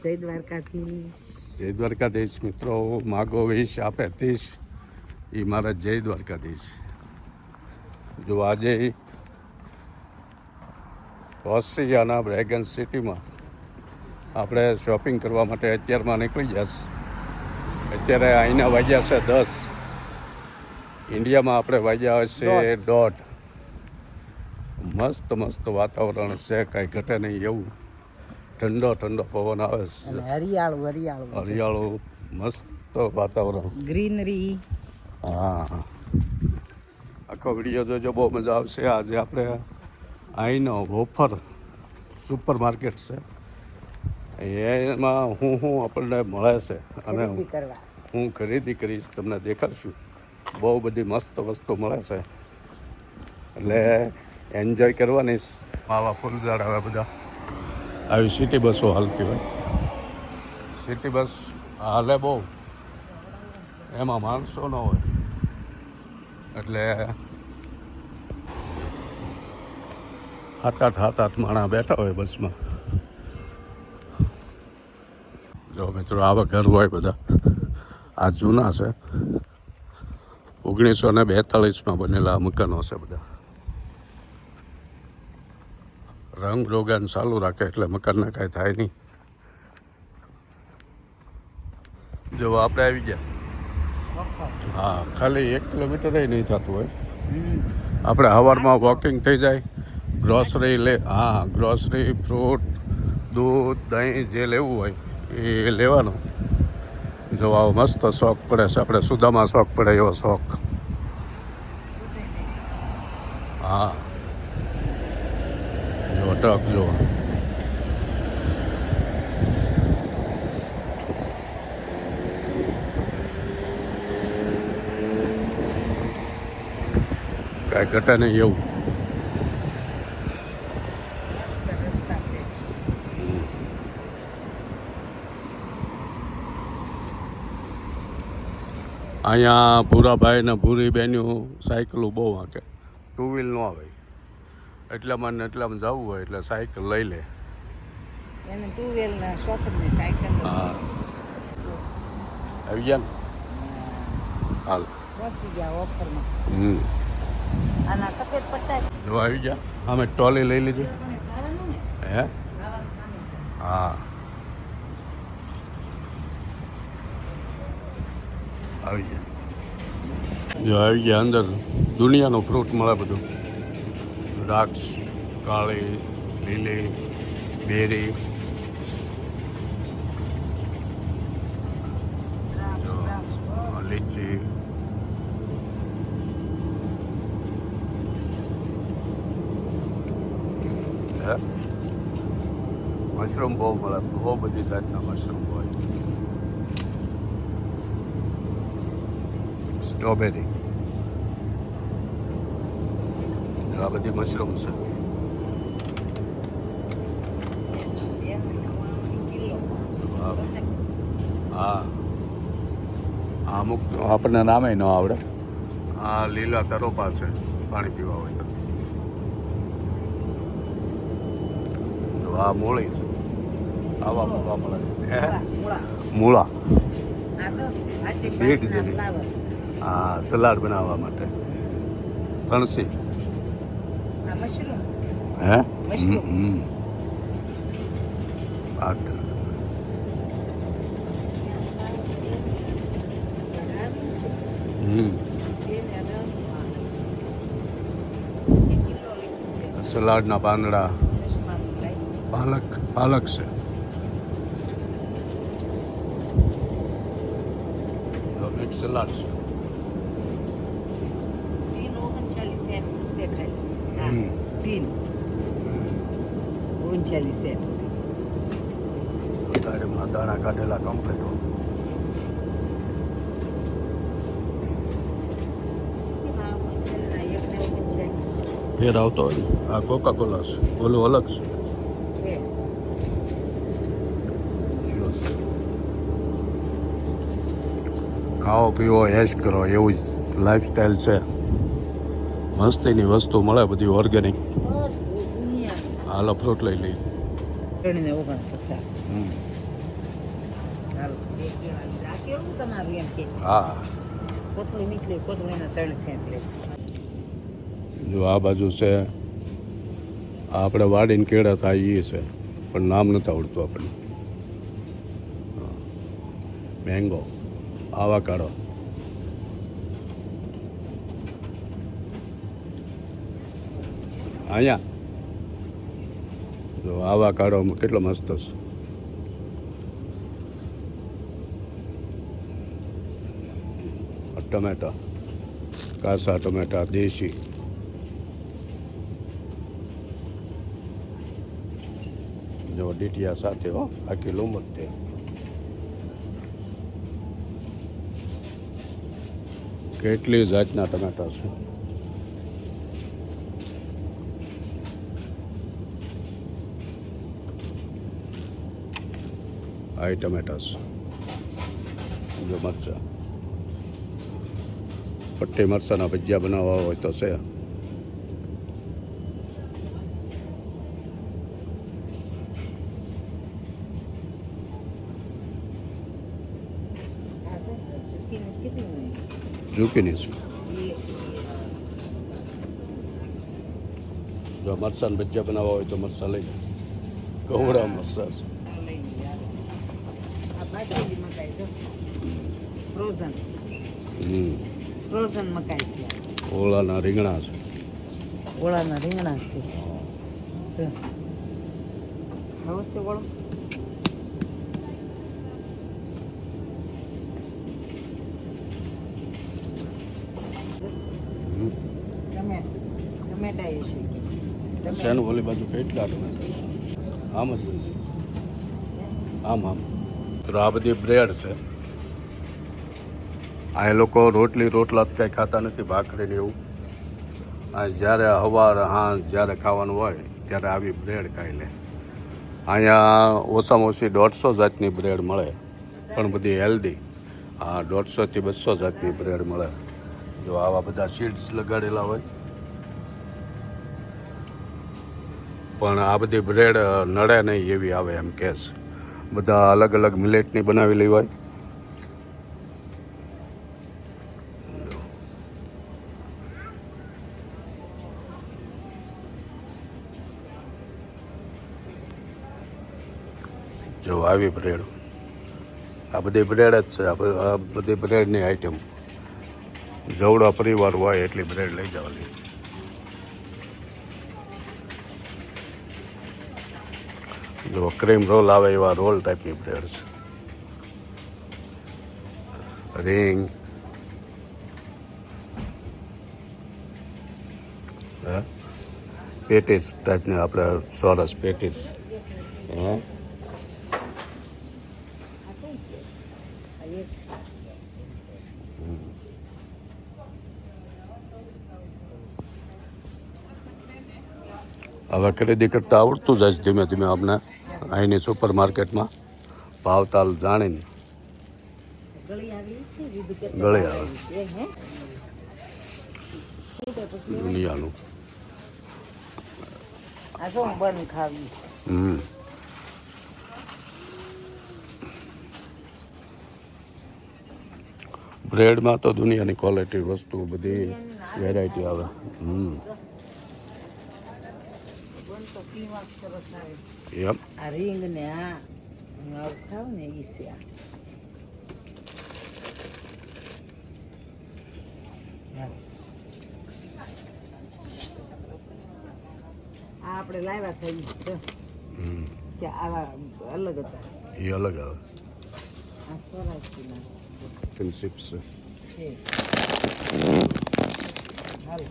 જય દ્વારકાધીશ. જય દ્વારકાધીશ મિત્રો. માગો 20 આપે 30, એ મારા જય દ્વારકાધીશ. જો આજે ઓસ્ટ્રેલિયાના બ્રેગન સિટીમાં આપણે શોપિંગ કરવા માટે અત્યારમાં નીકળી જશે. અત્યારે અહીંના વાગ્યા છે 10, ઇન્ડિયામાં આપણે વાગ્યા હશે 1:30. મસ્ત મસ્ત વાતાવરણ છે, કાંઈ ઘટે નહીં એવું. ઠંડો ઠંડો પવન આવે છે, હરિયાળું મસ્ત વાતાવરણ, ગ્રીનરી. હા, આખો વિડીયો જોજો, બહુ મજા આવશે. આજે આપણે અહીંનો ઓફર સુપર માર્કેટ છે, એમાં હું આપણને મળે છે અને હું ખરીદી કરીશ, તમને દેખાડશું. બહુ બધી મસ્ત વસ્તુ મળે છે, એટલે એન્જોય કરવાની. આવા ફૂલઝાડ આવે બધા, આવી સિટી બસો હાલતી હોય. સિટી બસ હાલે બહુ, એમાં માણસો ન હોય, એટલે 7-8 માણસ બેઠા હોય બસમાં. જો મિત્રો, આવા ઘર હોય બધા. આ જૂના છે, 1942માં બનેલા મકાનો છે બધા. રંગ રોગાન ચાલુ રાખે એટલે મકાનને કાંઈ થાય નહીં. જો આપણે આવી ગયા. હા, ખાલી 1 કિલોમીટર નહીં થતું હોય. આપણે સવારમાં વોકિંગ થઈ જાય. ગ્રોસરી ગ્રોસરી, ફ્રૂટ, દૂધ, દહીં જે લેવું હોય એ લેવાનું. જો આવો મસ્ત શોખ પડે છે, આપણે સુદામાં શોખ પડે એવો શોખ. હા, જો ટ્રક જો, કાંઈ ઘટે નહીં એવું. અહીંયા ભૂરાભાઈ ને ભૂરી બેન્યું સાયકલો બહુ હાંકે, 2 વ્હીલ ન આવે. એટલામાં જવું હોય એટલે સાયકલ લઈ લે. એને 2 વ્હીલના શોખ ને સાયકલ. હા, આવી ગયા ને, હાલ પહોંચી ગયા ઓફરમાં. આના સફેદ પટ્ટા જો આવી ગયા. અમે ટ્રોલી લઈ લીધી. હે, હા, આવી ગયા. જો આવી ગયા અંદર. દુનિયાનું ફ્રૂટ મળે બધું. દ્રાક્ષ, કાળી, લીલી, બેરી, લીચી, મશરૂમ બહુ મળે, બહુ બધી જાતના મશરૂમ હોય. સ્ટ્રોબેરી, આ બધી મશરૂમ છે. હા, અમુક આપણને નામે ન આવડે. આ લીલા તરોપા છે, પાણી પીવા હોય તો. આ મૂળી છે, આવા મૂળા મળે. મૂળા બીટ જેવી. હા, સલાડ બનાવવા માટે. ફણસી, હે, સલાડના પાંદડા, પાલક છે. મિક્સ સલાડ છે. દાણા કાઢેલા કમ્પ્લીટ હોય. ફેર આવતો હોય. આ કોકા કોલા છે, ઓલું અલગ છે. ખાઓ પીવો એશ કરો એવું જ લાઈફસ્ટાઈલ છે. મસ્તીની વસ્તુ મળે બધી ઓર્ગેનિક. હાલો ફ્રૂટ લઈ લઈ. 49. હાલો એક કેળા આ કેવું તમારું એમ કે હા કોથળી નીકળી કોથળીના 3 સેન્ટ લેશે જો આ બાજુ છે આ આપણે વાડીને કેળા થાય એ છે પણ નામ નથી આવડતું આપણને મેંગો આવાકાડો અહીંયા જો આવાકાડો કેટલો મસ્ત છે ટમેટા કાસા ટમેટા દેશી જો ડીટીયા સાથે હો આખી લોમત છે કેટલી જાતના ટમેટા છે આ ટમેટા છે જો મરચા પટ્ટી મરચાના ભજીયા બનાવવા હોય તો છે ઝુકીની છે જો મરચાના ભજીયા બનાવવા હોય તો મરચા લઈ કવડા મરચા છે ફ્રોઝન મકાઈ છે ઓળાના રીંગણા છે ઓળાના રીંગણા છે ખાવો છે ઓળો ટમેટા એ છે શેનું ઓલી બાજુ કેટલા ટમેટા આમ જ આમ આમ તો આ બધી બ્રેડ છે આ એ લોકો રોટલા કંઈ ખાતા નથી ભાખરી ને એવું આ જ્યારે સવાર હાંજ જ્યારે ખાવાનું હોય ત્યારે આવી બ્રેડ ખાઈ લે અહીંયા ઓછામાં ઓછી 150 જાતની બ્રેડ મળે પણ બધી હેલ્ધી આ 150 થી 200 જાતની બ્રેડ મળે જો આવા બધા સીડ્સ લગાડેલા હોય પણ આ બધી બ્રેડ નડે નહીં એવી આવે એમ કેસ બધા અલગ અલગ મિલેટની બનાવેલી હોય જો આવી બ્રેડ આ બધી બ્રેડ જ છે આ બધી બ્રેડની આઈટમ જવડો પરિવાર હોય એટલી બ્રેડ લઈ જવાની જો ક્રીમ રોલ આવે એવા રોલ ટાઈપની બ્રેડ છે રીંગ પેટીસ ટાઈપની આપણે સરસ પેટીસ હે હવે ખરીદી કરતાં આવડતું જાય ધીમે ધીમે અમને અહીંની સુપર માર્કેટમાં ભાવતાલ જાણીને ગળી આવે દુનિયાનું બ્રેડમાં તો દુનિયાની ક્વોલિટી વસ્તુ બધી વેરાયટી આવે એમ આ રીંગ ને આ આવું ખાવ ને ઈ છે આ આપણે લાવ્યા થઈ કે આવા અલગ હતા એ અલગ આવે આ સ્વરાજના ચિપ્સ છે હાલો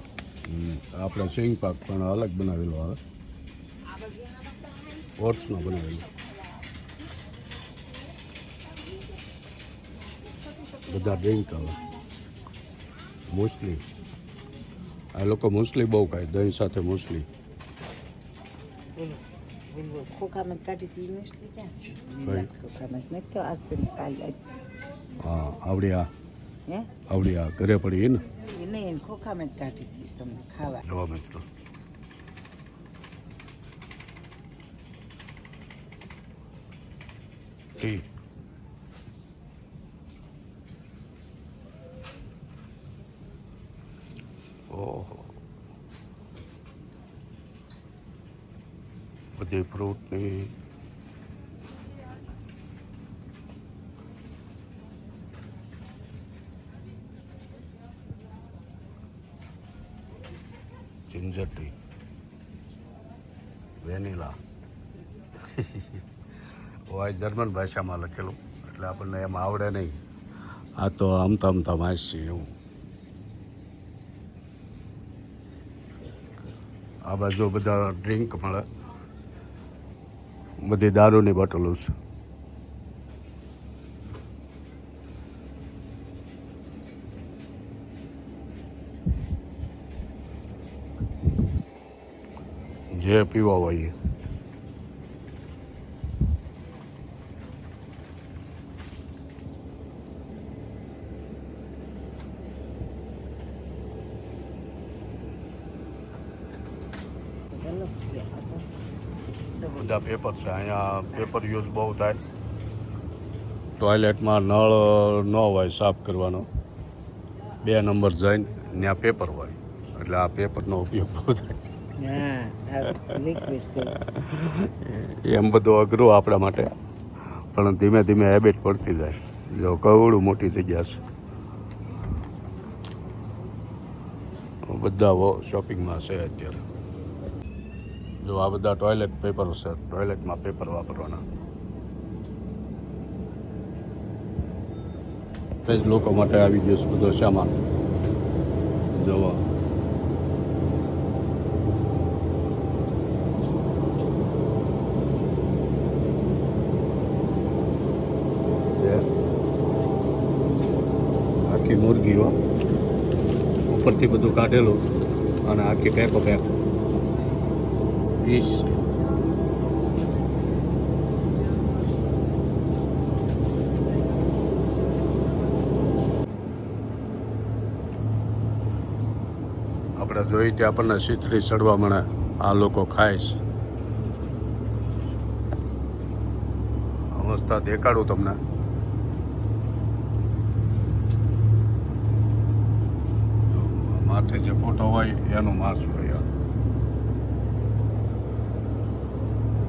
આપણે સિંગ પાક પણ અલગ બનાવેલો આવે ઓટ્સનો બનાવેલો બધા ડ્રિંક આવે મુસલી આ લોકો મુસલી બહુ ખાય દહીં સાથે મુસલી ખોખામાં કાઢી હતી મુસલી ક્યાં ખોખામાં નથી તો આજ તો કાલ હા આવડી આ હે આવડી આ ઘરે પડી ને એ નહીં ખોખામાં કાઢી હતી તમને ખાવા જવા મિત્રો ટી બધી ફ્રૂટની જિંજર ટી, વેનીલા હોય જર્મન ભાષામાં લખેલું એટલે આપણને એમ આવડે નહીં. આ તો આમતા વાંચશે એવું. આ બાજુ બધા ડ્રિંક મળે, બધી દારૂની બોટલો છે. જે પીવા હોય બધા પેપર છે. અહીંયા પેપર યુઝ બહુ થાય. ટોયલેટમાં નળ ન હોય સાફ કરવાનો, 2 નંબર જઈને ત્યાં પેપર હોય એટલે આ પેપરનો ઉપયોગ બહુ થાય. એમ બધું અઘરું આપણા માટે, પણ ધીમે ધીમે હેબિટ પડતી જાય. જો કવડું મોટી જગ્યા છે, બધા શોપિંગમાં છે અત્યારે. જો આ બધા ટોયલેટ પેપર છે, ટોયલેટમાં પેપર વાપરવાના. તે જ લોકો માટે આવી ગયો છે બધો સામાન. જોવા આખી મુરગી હો, ઉપરથી બધું કાઢેલું અને આખી પેકો પેક 20. આપણે જોઈ ત્યાં આપણને શીતળી ચડવા મળે. આ લોકો ખાય છે. અવસ્થા દેખાડું તમને. માથે જે ફોટો હોય એનું માંસ હોય.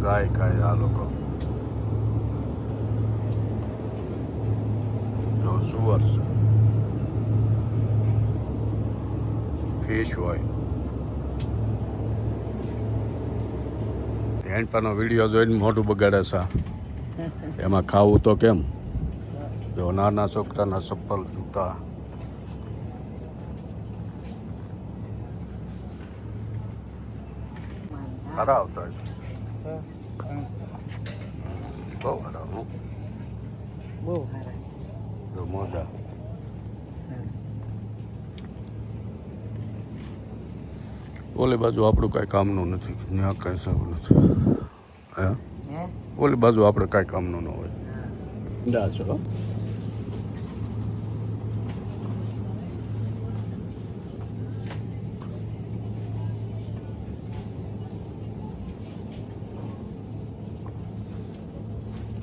ગાય ખાય આ લોકો. જો સુવર છે, ફિશ હોય. હેન્ડપાનો વિડીયો જોઈને મોઢું બગાડે છે. એમાં ખાવું તો કેમ? જો નાના છોકરાના ચપ્પલ, જૂતા. સારા આવતા છે. બહુ સારા. બહુ સારા. જો મોજા. ઓલી બાજુ આપણું કાંઈ કામનું નથી, ત્યાં કાંઈ સારું નથી. હે, ઓલી બાજુ આપણે કાંઈ કામનું ન હોય. ડા છો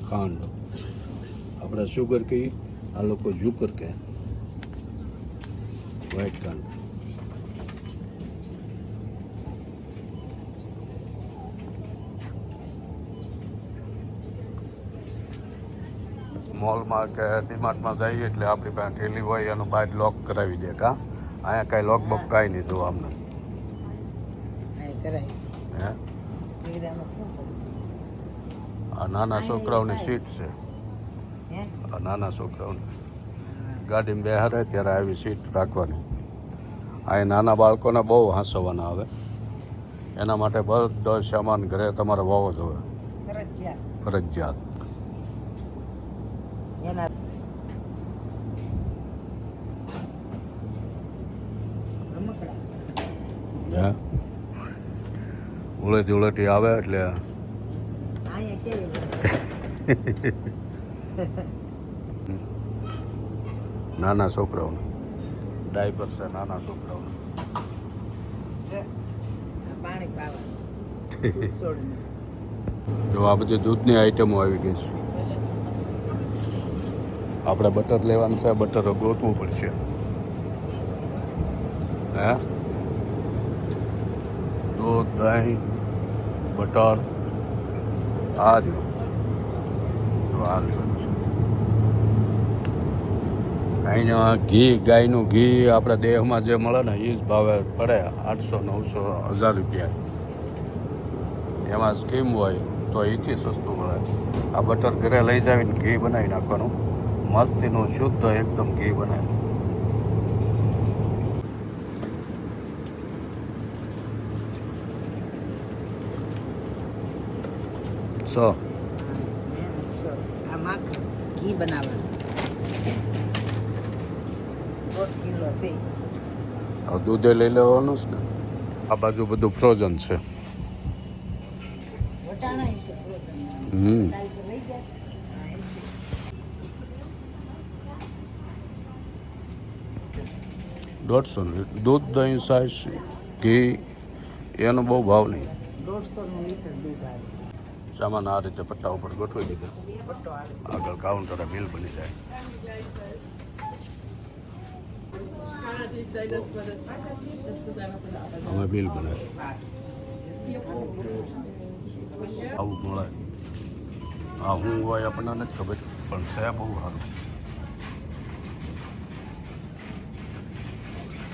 ખાંડ, આપણે શુગર કહીએ, આ લોકો ઝુકર કહે. વ્હાઈટ ખાંડ. મોલમાં કે ડીમાર્ટમાં જઈએ એટલે આપણી પાસે ઠેલી હોય એનું બહાર લોક કરાવી દે. કા અહીંયા કાંઈ લોક બોક કાંઈ નહીં જોવા અમને. હે, આ નાના છોકરાઓની સીટ છે. આ નાના છોકરાઓને ગાડીમાં બેહારે ત્યારે આવી સીટ રાખવાની. અહીં નાના બાળકોને બહુ હાંસવાના આવે. એના માટે બધો સામાન ઘરે તમારે હોવો જોઈએ, ફરજિયાત. હે, ઉલેટી આવે એટલે નાના છોકરાઓને ડાયપર છે. નાના છોકરાઓને જો આ બધી દૂધની આઈટમો આવી ગઈ છે. આપણે બટર લેવાનું છે, બટર ગોતવું પડશે. હે, દૂધ, દહીં, બટર આ રહ્યું તો આ રહ્યું છે અહીંના ઘી ગાયનું ઘી આપણા દેહમાં જે મળે ને એ જ ભાવે પડે 800, 900, 1000 રૂપિયા. એમાં સ્કીમ હોય તો એથી સસ્તું મળે. આ બટર ઘરે લઈ જાવીને ઘી બનાવી નાખવાનું, મસ્તીનું શુદ્ધ એકદમ ઘી બનાવે. આ માખણ ઘી બનાવવાનું 1 કિલો છે. હવે દૂધે લઈ લેવાનું છે ને. આ બાજુ બધું ફ્રોઝન છે. વટાણા છે ફ્રોઝન. હમ કાલ તો લઈ ગયા. 150 દૂધ, દહીં, છાશ, ઘી એનો બહુ ભાવ નહીં. 150 લીટર દૂધ આવે. સામાન આ રીતે પટ્ટા ઉપર ગોઠવી દીધા. પટ્ટો આવે. આગળ કાઉન્ટરે બિલ બની જાય. અમે બિલ બનાવી આવું મળે. આ હું હોય આપણને નથી ખબર, પણ છે બહુ સારું.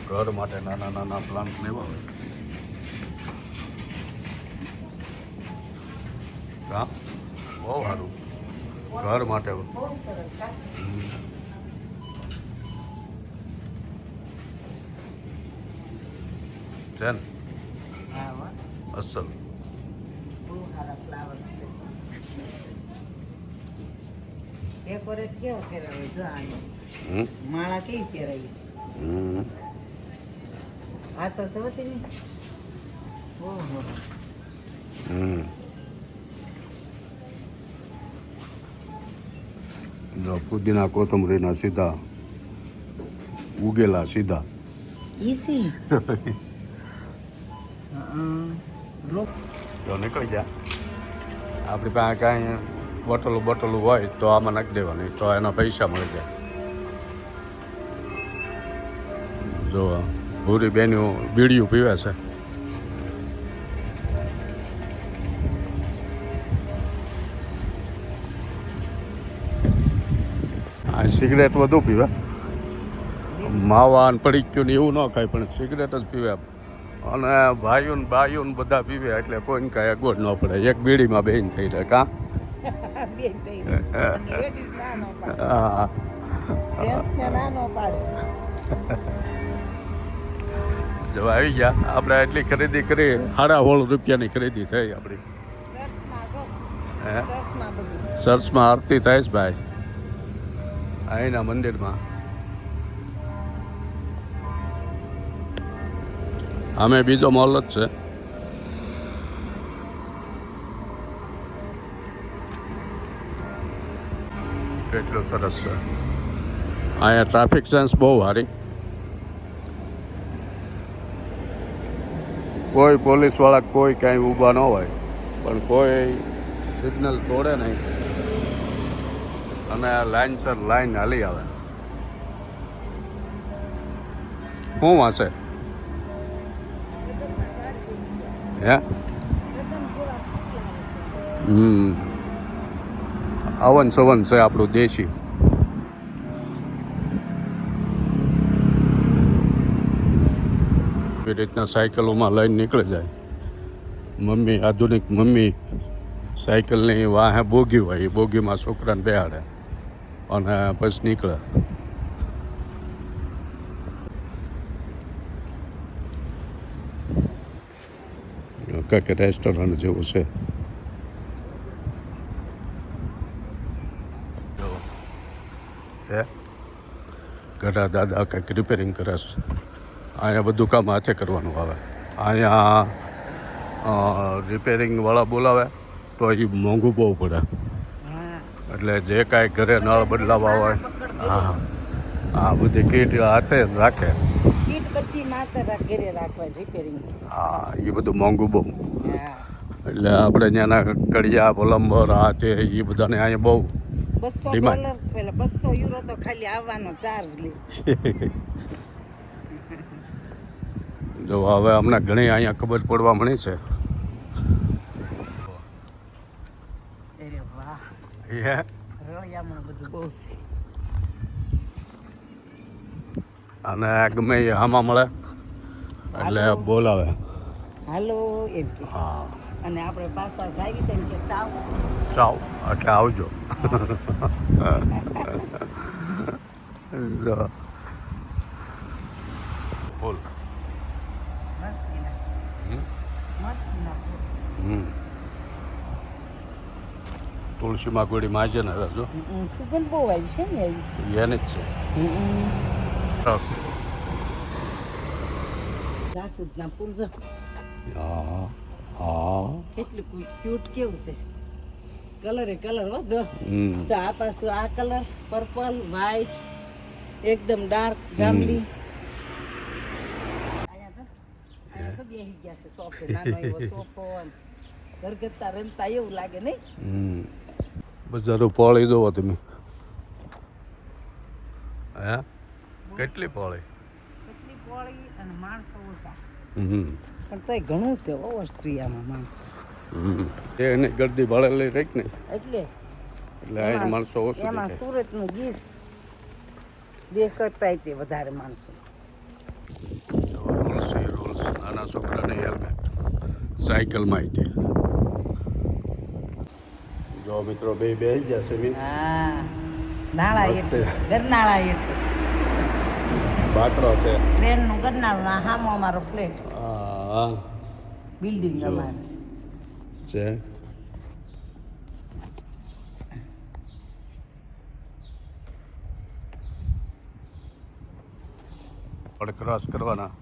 ઘર માટે નાના નાના પ્લાન્ટ લેવા હોય હા બહુ સારું ઘર માટે. બહુ સરસ કા? છે ને હા હો. અસલ. બહુ સારા ફ્લાવર્સ છે. ડેકોરેટ કેવો ફેરવે જો આને. માળા કેવી ફેરવીશ. આ તો સૌથી ને ઓહો. જો પુદીના કોથમરીના સીધા ઉગેલા સીધા ઈસી તો નીકળી જા. આપણી પાસે કાંઈ બોટલું હોય તો આમાં નાખી દેવાની, તો એના પૈસા મળી જાય. જો ભૂરી બેનું બીડીયું પીવે છે. આ સિગરેટ વધુ પીવે. માવા ને પડીક્યું ને એવું ન ખાય, પણ સિગરેટ જ પીવે. અને ભાઈઓ ને બાઈઓ ને બધા પીવે, એટલે કોઈને કાંઈ અગવડ ન પડે. એક બીડીમાં બેન થઈ જાય કાં. હા જો આવી ગયા આપણે. એટલી ખરીદી કરી, 16.5 રૂપિયાની ખરીદી થઈ આપણી. હે ચર્ચમાં આરતી થાય છે ભાઈ, અહીંના મંદિરમાં. અમે બીજો મોલ જ છે. કેટલું સરસ છે અહીંયા. ટ્રાફિક સેન્સ બહુ સારી. કોઈ પોલીસવાળા કોઈ કાંઈ ઊભા ન હોય, પણ કોઈ સિગ્નલ તોડે નહીં અને લાઇનસર લાઈન હાલી આવે. શું વાંચે હે? અવન સવન છે આપણું દેશી. એ રીતના સાયકલોમાં લઈને નીકળી જાય. મમ્મી આધુનિક મમ્મી સાયકલની વાહે બોગી હોય, એ બોગીમાં છોકરાને બેહાડે અને પછી નીકળે. કંઈક રેસ્ટોરન્ટ જેવું છે. ઘણા દાદા કંઈક રિપેરિંગ કરે છે. અહીંયા બધું કામ હાથે કરવાનું આવે. અહીંયા રિપેરિંગવાળા બોલાવે તો એ મોંઘું બહુ પડે. એટલે જે કાંઈ ઘરે નળ બદલાવા હોય, હા હા બધી કીટ હાથે જ રાખે. હા એ બધું મોંઘું બહુ. એટલે આપણે ત્યાંના કડિયા પ્લમ્બર આ તે એ બધાને અહીંયા બહુ ડિમાન્ડ. €200 તો ખાલી આવવાનો ચાર્જ લે. જો હવે અમને ઘણી અહીંયા ખબર પડવા મળી છે. રળિયામણ બધું બહુ છે. અને ગમે એ આમાં મળે એટલે બોલાવે. હાલો એમ કે. હા. અને આપણે પાછા જાવી તેમ કે ચાવ એટલે આવજો. જો બોલ. મસ્તીના તુલસીમાં ગોળી માજે ને જો સુગંધ બહુ આવી છે ને એવી. એને જ છે. જાસૂદના ફૂલ જો હા હા કેટલું ક્યુટ કેવું છે. કલર હો જો. આ પાછું આ કલર પર્પલ વ્હાઈટ એકદમ ડાર્ક જાંબલી. અહીંયા તો બેસી ગયા છે સોફે. નાનો એવો સોફો ઘરગથ્થા રમતા એવું લાગે નહીં. બજારો પાળી જોવો તમે. હે કેટલી પાળી અને માણસો ઓછા. પણ તોય ઘણું છે ઓસ્ટ્રિયામાં માણસો. એને ગરદી ભાડેલી રહી ને એટલે અહીં માણસો ઓછું એમાં સુરતનું ગીચ દેખાય તે વધારે માણસો. રૂલ્સ નાના છોકરાને હેલ્મેટ સાયકલમાં આવી જો મિત્રો બે બેસી ગયા છે. હા નાળા હેઠળ ગરનાળા હેઠળ બાકડો છે ટ્રેનનું ગરનાળું. આ સામો અમારો ફ્લેટ હા બિલ્ડિંગ અમારે છે. આપણે ક્રોસ કરવાના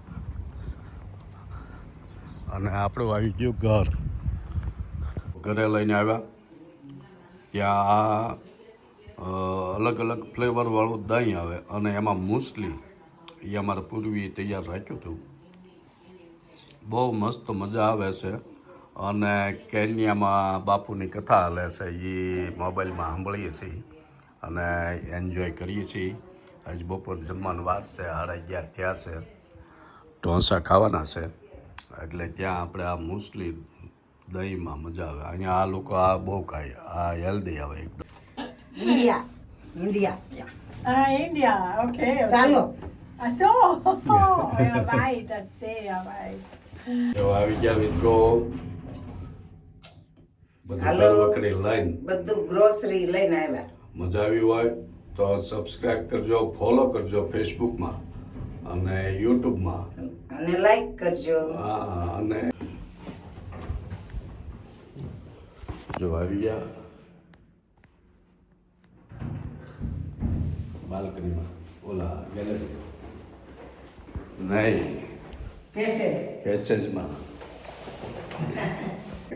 અને આપણું આવી ગયું ઘરે લઈને આવ્યા. ત્યાં અલગ અલગ ફ્લેવરવાળું દહીં આવે અને એમાં મૂસલી એ અમારે પૂર્વી તૈયાર રાખ્યું હતું. બહુ મસ્ત મજા આવે છે. અને કેન્યામાં બાપુની કથા હાલે છે એ મોબાઈલમાં સાંભળીએ છીએ અને એન્જોય કરીએ છીએ. આજ બપોર જમવાનું વાર છે 11:30 થયા છે. ઢોસા ખાવાના છે એટલે ત્યાં આપણે આ મૂસલી દહીંમાં મજા આવે. અહીંયા આ લોકો આ બહુ ખાય. આ હેલ્ધી આવે એકદમ. India India, okay. ચાલો. Ach so, ja, weit, das ist sehr weit. આવી ગયા મિત્રો. હાલો. વખરી લાઈન બધું ગ્રોસરી લઈને આવ્યા. મજા આવી હોય તો સબસ્ક્રાઇબ કરજો, ફોલો કરજો ફેસબુકમાં અને યુટ્યુબમાં અને લાઈક કરજો. હા અને જો આવી ગયા બાલ્કનીમાં ઓલા ગેલેરી નહીં પેસેજમાં.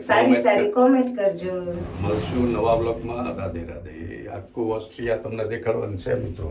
સારી કોમેન્ટ કરજો. મળશું નવા બ્લોગમાં. રાધે રાધે. આખું ઓસ્ટ્રિયા તમને દેખાડવાનું છે મિત્રો.